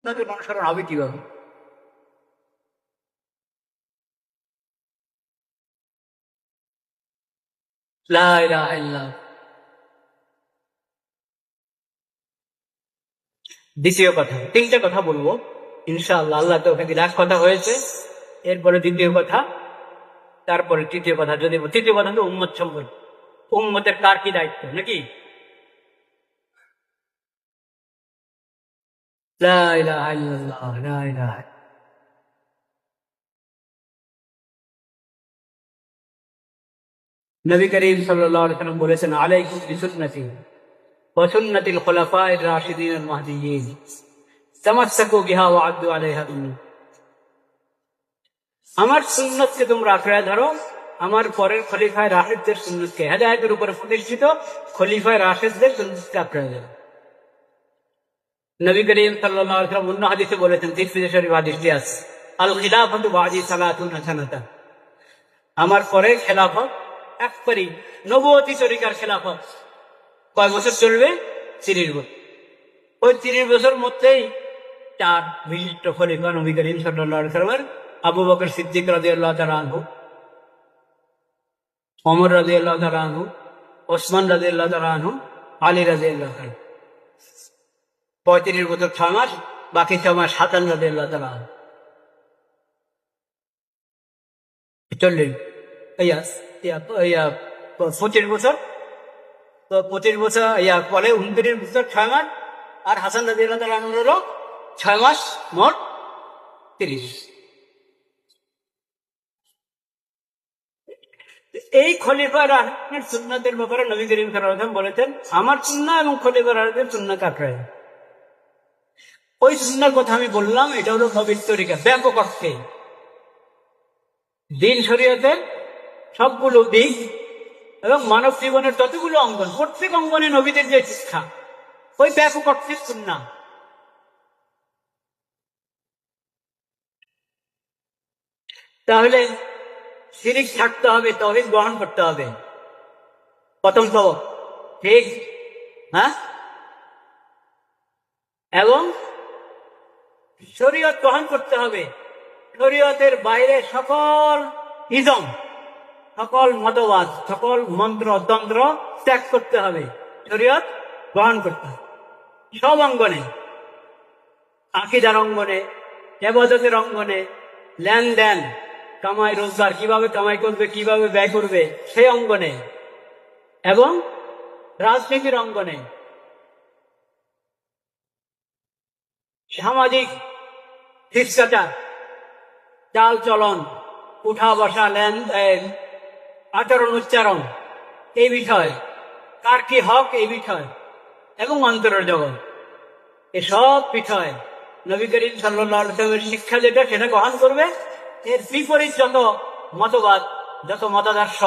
অনুসরণ হবে কিভাবে? লা ইলাহা ইল্লাল্লাহ। দ্বিতীয় কথা, তিনটা কথা বলবো ইনশাআল্লাহ, আল্লাহ তো ওখানে এক কথা হয়েছে, এরপরে দ্বিতীয় কথা, তারপরে তৃতীয় কথা। যদি তৃতীয় কথা তো উম্মত সম্পর্কে, উম্মতের কার কি দায়িত্ব নাকি? লা ইলাহা ইল্লাল্লাহ, লা ইলাহা। নবী করিম সাল্লাল্লাহু আলাইহি ওয়াসাল্লাম বলেছেন, আলাইকুম বিসুন্নতি ওয়া সুন্নাতিল খুলাফায়ে রাশিদিন আল মাহদিয়্যিন তামাসসাকু বিহা ওয়া আদ্দু আলাইহা বিন। আমার সুন্নতকে তোমরা আঁকড়ে ধরো, আমার পরের খলিফায়ে রাশিদদের সুন্নতকে, হেদায়েতের উপরে প্রতিষ্ঠিত খলিফায়ে রাশিদদের সুন্নতকে আঁকড়ে ধরো। নবী করিম সাল্লাল্লাহু আলাইহি ওয়াসাল্লাম অন্য হাদিসে বলেছেন, তিরমিজি শরীফ হাদিসটি আছে, আল খিলাফাতু বাদি সালাতুনা সানাতা, আমার পরে খেলাফত একবারই নবুয়তি তরিকার খেলাফত কয় বছর চলবে? 30 বছর। ওই 30 বছর মধ্যেই চার বিশিষ্ট খলিফা নবী করিম সাল্লাল্লাহু আলাইহি ওয়াসাল্লামের, আবু বকর সিদ্দিক রাদিয়াল্লাহু তাআলা আনহু, ওমর রাদিয়াল্লাহু তাআলা আনহু, ওসমান রাদিয়াল্লাহু তাআলা আনহু, আলী রাদিয়াল্লাহু তাআলা। 35 বছর 6 মাস, বাকি 6 মাস হাসান রাদিয়াল্লাহু তাআলা আনহু চললেন। 25 বছর, তো 25 বছর পরে 29 বছর 6 মাস, আর হাসান রাদিয়াল্লাহু তাআলা আনহুর হলো 6 মাস, মোট 30। এই খলিফা রাশিদের সুন্নাতের ব্যাপারে নবী করিম সাল্লাল্লাহু আলাইহি ওয়াসাল্লাম বলেছেন, আমার সুন্নাহ এবং খলিফা রাশিদের সুন্নাহকে আঁকড়ে। ওই সুন্নাহর কথা আমি বললাম, এটা হলো নবীর তরিকা ব্যাপক অর্থে। দিন শরীয়তের সবগুলো দিক এবং মানব জীবনের যতগুলো অঙ্গন, প্রত্যেক অঙ্গনে নবীদের যে শিক্ষা, ওই ব্যাপক অর্থের সুন্নাহ। তাহলে শিরিক ছাড়তে হবে, তাওহীদ গ্রহণ করতে হবে, প্রথম সবক, ঠিক? হ্যাঁ, এবং শরীয়ত গ্রহণ করতে হবে। শরীয়তের বাইরে সকল ইজম, সকল মতবাদ, সকল মন্ত্র তন্ত্র ত্যাগ করতে হবে, শরীয়ত গ্রহণ করতে হবে সব অঙ্গনে, আকীদার অঙ্গনে, ইবাদতের অঙ্গনে, লেনদেন, কামাই রোজগার কিভাবে কামাই করবে, কিভাবে ব্যয় করবে সেই অঙ্গনে, এবং রাজনীতির অঙ্গনে, সামাজিক শিষ্টাচার, চাল চলন, উঠা বসা, লেনদেন, আচরণ উচ্চারণ, এই বিষয়, কার কি হক এই বিষয়, এবং অন্তরের জগৎ, এসব বিষয় নবী করিম সাল্লাল্লাহু আলাইহি ওয়াসাল্লামের শিক্ষা যেটা, সেটা গ্রহণ করবে। এর বিপরীত যত মতবাদ, যত মতাদর্শ,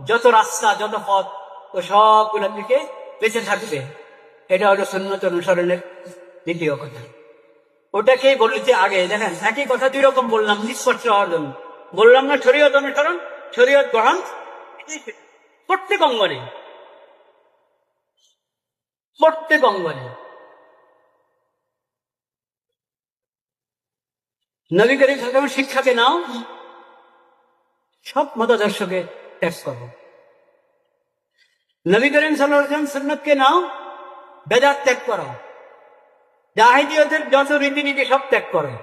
যত রাস্তা, যত পথ, ও সবগুলো থেকে বেঁচে থাকবে। এটা হলো সুন্নত অনুসরণের দ্বিতীয় কথা। ওটাকেই বলেছে আগে, দেখেন একই কথা দুই রকম বললাম নিষ্পর্শ হওয়ার জন্য। বললাম না শরীয়ত অনুসরণ, শরীয়ত গ্রহণ, প্রত্যেক অঙ্গনে, প্রত্যেক অঙ্গনে। নবী করিম সাল্লাল্লাহু আলাইহি ওয়াসাল্লামের শিক্ষাকে নাও, সব মতাদর্শকে ত্যাগ করো। নবী করিম সাল্লাল্লাহু আলাইহি ওয়াসাল্লাম সুন্নতকে নাও, বেদাত ত্যাগ করো, জাহিলিয়তের যত রীতিনীতি সব ত্যাগ করো,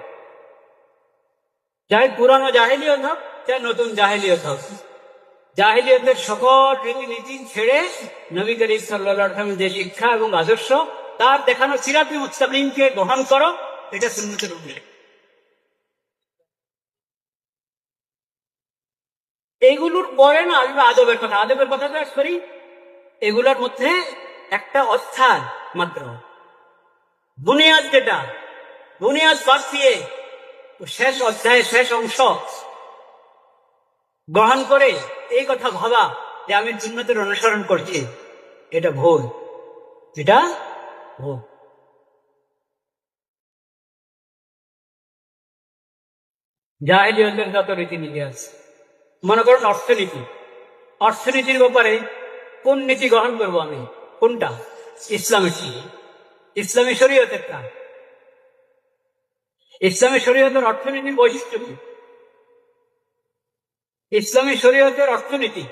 চাহে পুরানো জাহিলিয়ত হোক, চাহে নতুন জাহিলিয়ত হোক, জাহিলিয়তের সকল রীতিনীতি ছেড়ে নবী করিম সাল্লাল্লাহু আলাইহি ওয়াসাল্লামের যে শিক্ষা এবং আদর্শ, তার দেখানো সিরাতে মুস্তাকিমকে গ্রহণ করো। এটা সুন্নতের উপরে। এগুলোর পরে না আসবে আদবের কথা। আদবের কথা তো করি, এগুলোর মধ্যে একটা অধ্যায় মাত্র, বুনিয়াদ, যেটা বুনিয়াদ বাদ দিয়ে শেষ অধ্যায়ের শেষ অংশ গ্রহণ করে এই কথা ভাবা যে আমি সুন্নতের অনুসরণ করছি, এটা ভুল, এটা ভুল। জাহিলিয়তের যত রীতিনীতি আছে, মনে করুন অর্থনীতি, অর্থনীতির ব্যাপারে কোন নীতি গ্রহণ করবো আমি, কোনটা? ইসলামের, ইসলামী শরীয়তের কাজ। ইসলামী শরীয়তের অর্থনীতির বৈশিষ্ট্য কি? ইসলামী শরীয়তের অর্থনীতি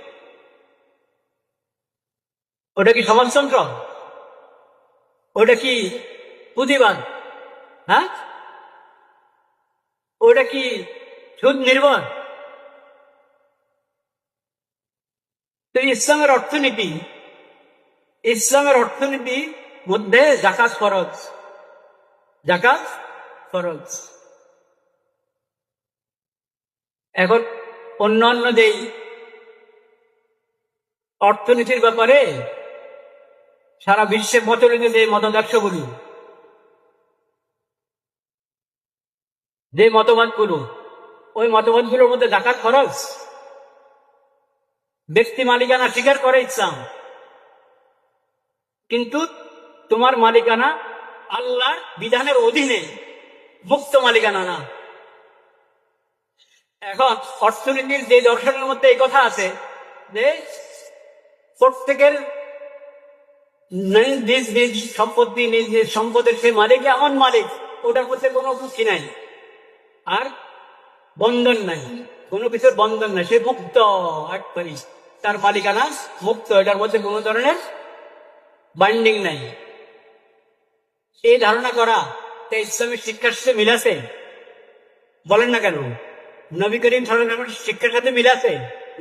ওটা কি সমাজতন্ত্র? ওটা কি পুঁজিবাদ? হ্যাঁ, ওটা কি সুদ নির্ভর? তো ইসলামের অর্থনীতি মধ্যে জাকাত ফরজ। জাকাত ফরজ। এখন অন্যান্য যেই অর্থনীতির ব্যাপারে সারা বিশ্বে প্রচলিত যে মতাদর্শগুলি, যে মতবাদগুলো, ওই মতবাদগুলোর মধ্যে জাকাত ফরজ। ব্যক্তি মালিকানা স্বীকার করে ইসলাম, কিন্তু তোমার মালিকানা আল্লাহর বিধানের অধীনে, মুক্ত মালিকানা না। এখন অর্থনীতির যে দর্শনের মধ্যে এই কথা আছে যে প্রত্যেকের নিজ নিজ সম্পত্তি, নিজ নিজ সম্পদের সে মালিক, এমন মালিক, ওটার মধ্যে কোনো কি নাই, আর বন্ধন নাই, কোনো কিছুর বন্ধন নাই, সে মুক্ত একবারই, তার মালিকানা মুক্ত, এটার মধ্যে কোনো ধরনের বাইন্ডিং নাই। এই ধারণা করা ইসলামের শিক্ষার সাথে মিলাছে? বলেন না কেন? নবী করিম সাল্লাল্লাহু আলাইহি ওয়াসাল্লামের শিক্ষার সাথে মিলাছে?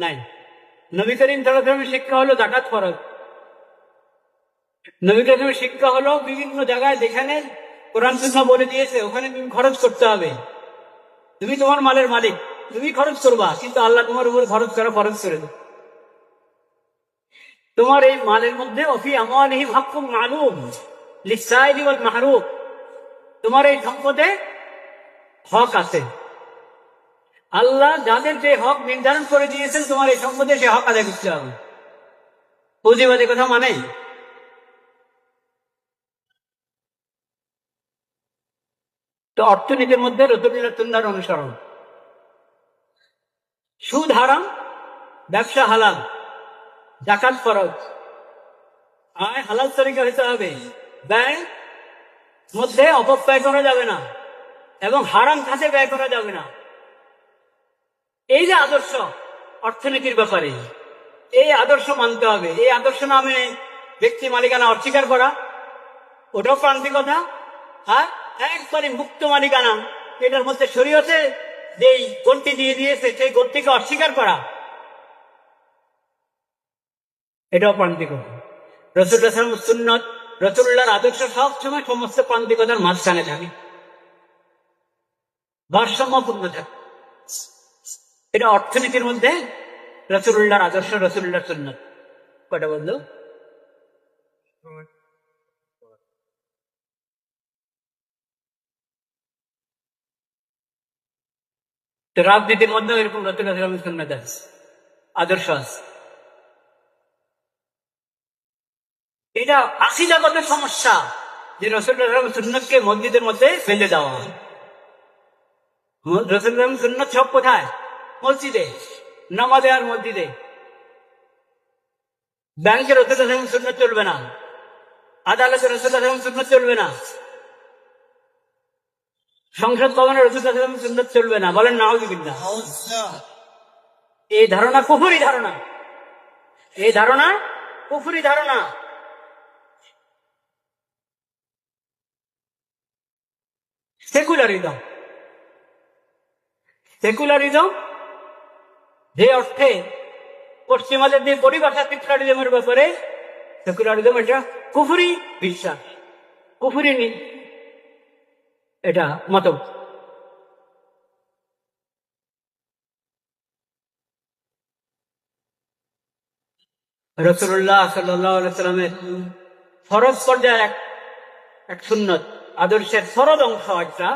নাই। নবী করিম সাল্লাল্লাহু আলাইহি ওয়াসাল্লামের শিক্ষা হলো জাকাত ফরজ। নবী করিমের শিক্ষা হলো বিভিন্ন জায়গায় যেখানে কোরআন সুন্নাহ বলে দিয়েছে ওখানে তুমি খরচ করতে হবে। তুমি তোমার মালের মালিক, তুমি খরচ করবা, কিন্তু আল্লাহ তোমার উপর খরচ করা ফরজ করে দেবে। তোমার এই মালের মধ্যে অফি আমওয়ালিহিম হাক্কুম মালুম লিসাইলি ওয়াল মাহরুম, তোমার এই সম্পদে হক আছে। আল্লাহ যাদের যে হক নির্ধারণ করে দিয়েছেন তোমার এই সম্পদে, সে হক আদায় করতে হবে। পুঁজিবাদী কথা মানে তো অর্থনীতির মধ্যে রাসূলুল্লাহ সুন্নাহর অনুসরণ। সুদ হারাম, ব্যবসা হালাল, জাকাত ফরজ, আয় হালাল তরিকা হতে হবে, ব্যয় মধ্যে অপব্যয় করা যাবে না, এবং হারাম খাতে ব্যয় করা যাবে না। এই যে আদর্শ অর্থনীতির ব্যাপারে, এই আদর্শ মানতে হবে। এই আদর্শ নামে ব্যক্তি মালিকানা অস্বীকার করা, ওটাও প্রান্তিকতা। আর একবারে মুক্ত মালিকানা, এটার মধ্যে শরীয়তে যেই গন্তি দিয়ে দিয়েছে সেই গন্তিকে অস্বীকার করা, এটাও প্রান্তিকতা। রাসূলুল্লাহ সাল্লাল্লাহু আলাইহি ওয়াসাল্লাম সুন্নাত, রাসূলুল্লাহর আদর্শ সবসময় সমস্ত প্রান্তিকতার মাঝখানে থাকে, ভারসাম্যপূর্ণ থাকে। এটা অর্থনীতির মধ্যে রাসূলুল্লাহর আদর্শ, রাসূলুল্লাহর সুন্নাত। কয়টা বললো? তো রাজনীতির মধ্যে এরকম রাসূলুল্লাহর সুন্নাত আছে, আদর্শ আছে। এটা আকীদাগত সমস্যা যে রাসূলুল্লাহর সুন্নাতকে মসজিদের মধ্যে ফেলে দেওয়া। রাসূলুল্লাহর সুন্নাত সব কোথায়? মসজিদে, নামাজে আর মসজিদে। ব্যাংকের রাসূলুল্লাহর সুন্নাত চলবে না, আদালতের রাসূলুল্লাহর সুন্নাত চলবে না, সংসদ ভবনের রাসূলুল্লাহর সুন্নাত চলবে না। বলেন নাউযুবিল্লাহ। এই ধারণা কুফরি ধারণা, এই ধারণা কুফরি ধারণা। সেকুলারিজম, সেকুলারিজম যে অর্থে পশ্চিমাদের যে পরিভাষা সেকুলারিজমের ব্যাপারে, সেকুলারিজম এটা কুফরি বিশ্বাস, কুফরি এটা মত। রাসূলুল্লাহ সাল্লাল্লাহু আলাইহি ওয়াসাল্লামের ফরজ পর্যায়ে এক সুন্নত, আদর্শের ফরজ অংশ একটা,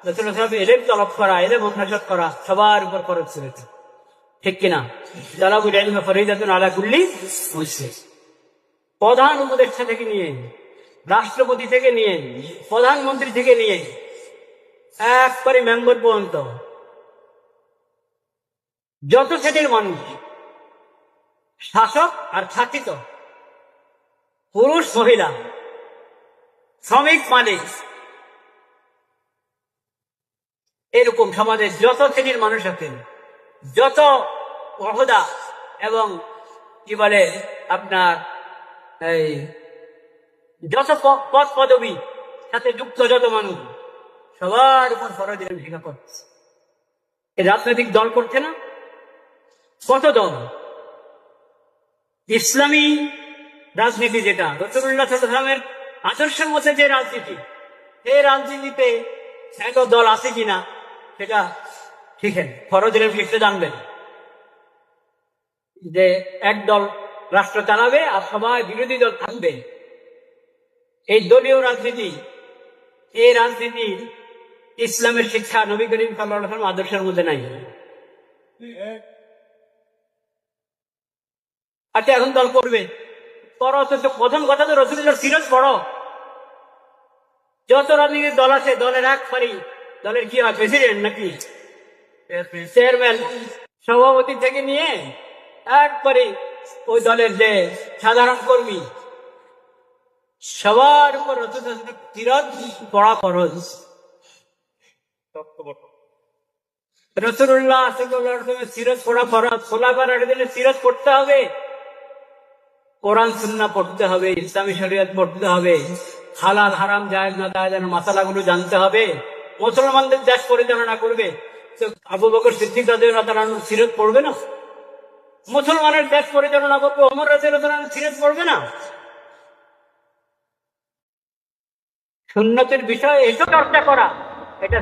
রাসূলুল্লাহ সাল্লাল্লাহু আলাইহি ওয়াসাল্লাম এলেম তলব করা, এলেম অন্বেষণ করা সবার উপর ফরজ করেছে, ঠিক কিনা? তালাবুল ইলমি ফরিদাতুন আলা কুল্লি মুসলিম। প্রধান উপদেষ্টা থেকে নিয়ে, রাষ্ট্রপতি থেকে নিয়ে, প্রধানমন্ত্রী থেকে নিয়ে একবারে মেম্বার পর্যন্ত যত শ্রেণীর মানুষ, শাসক আর শাসিত, পুরুষ মহিলা, শ্রমিক মালিক, এরকম সমাজে যত শ্রেণীর মানুষ আছেন, যত ওহদা এবং কি বলে আপনার এই যত পদ পদবী সাথে যুক্ত যত মানুষ, সবার উপর ফরজ ইলম শিক্ষা করছে। এই রাজনৈতিক দল করছে না? কত দল? ইসলামী রাজনীতি যেটা রাসূলুল্লাহ সাল্লাল্লাহু আলাইহি ওয়াসাল্লামের আদর্শের মধ্যে যে রাজনীতি, এই রাজনীতিতে এত দল আছে কিনা সেটা শিখেন, ফরজ ইলম শিখতে জানবেন। যে এক দল রাষ্ট্র চালাবে আর সবাই বিরোধী দল থাকবে, এই দলীয় রাজনীতি, এই রাজনীতি ইসলামের শিক্ষা নবী করিম সাল্লাল্লাহু আলাইহি ওয়াসাল্লাম আদর্শের মধ্যে নাই। আচ্ছা, এখন দল করবে, করো, অথচ প্রথম কথা তো রাসূলুল্লাহর সিরাত পড়ো। যত রাজনৈতিক দল আছে, দলের এক পারি, দলের কি হয়, প্রেসিডেন্ট নাকি চেয়ারম্যান, সভাপতি থেকে নিয়ে একবারে ওই দলের যে সাধারণ কর্মী, সবার উপর রাসূলুল্লাহর সিরাত পড়া ফরজ। রাসূলুল্লাহ সাল্লাল্লাহু আলাইহি ওয়াসাল্লামের সিরাত পড়া ফরজ। খোলাফার দিলে সিরাত পড়তে হবে, কোরআন সুন্নাহ পড়তে হবে, ইসলামী শরীয়ত পড়তে হবে, হালাল হারাম জায়েজ না জায়েজ মাসালাগুলো জানতে হবে। মুসলমানদের দেশ পরিচালনা করবে তো আবু বকর সিদ্দিক রাদিয়াল্লাহু তাআলা সিরাত পড়বে না? মুসলমানের দেশ পরিচালনা করবে ওমর রাদিয়াল্লাহু তাআলা সিরাত পড়বে না? সুন্নতের বিষয়ে এসব চর্চা করা, এটা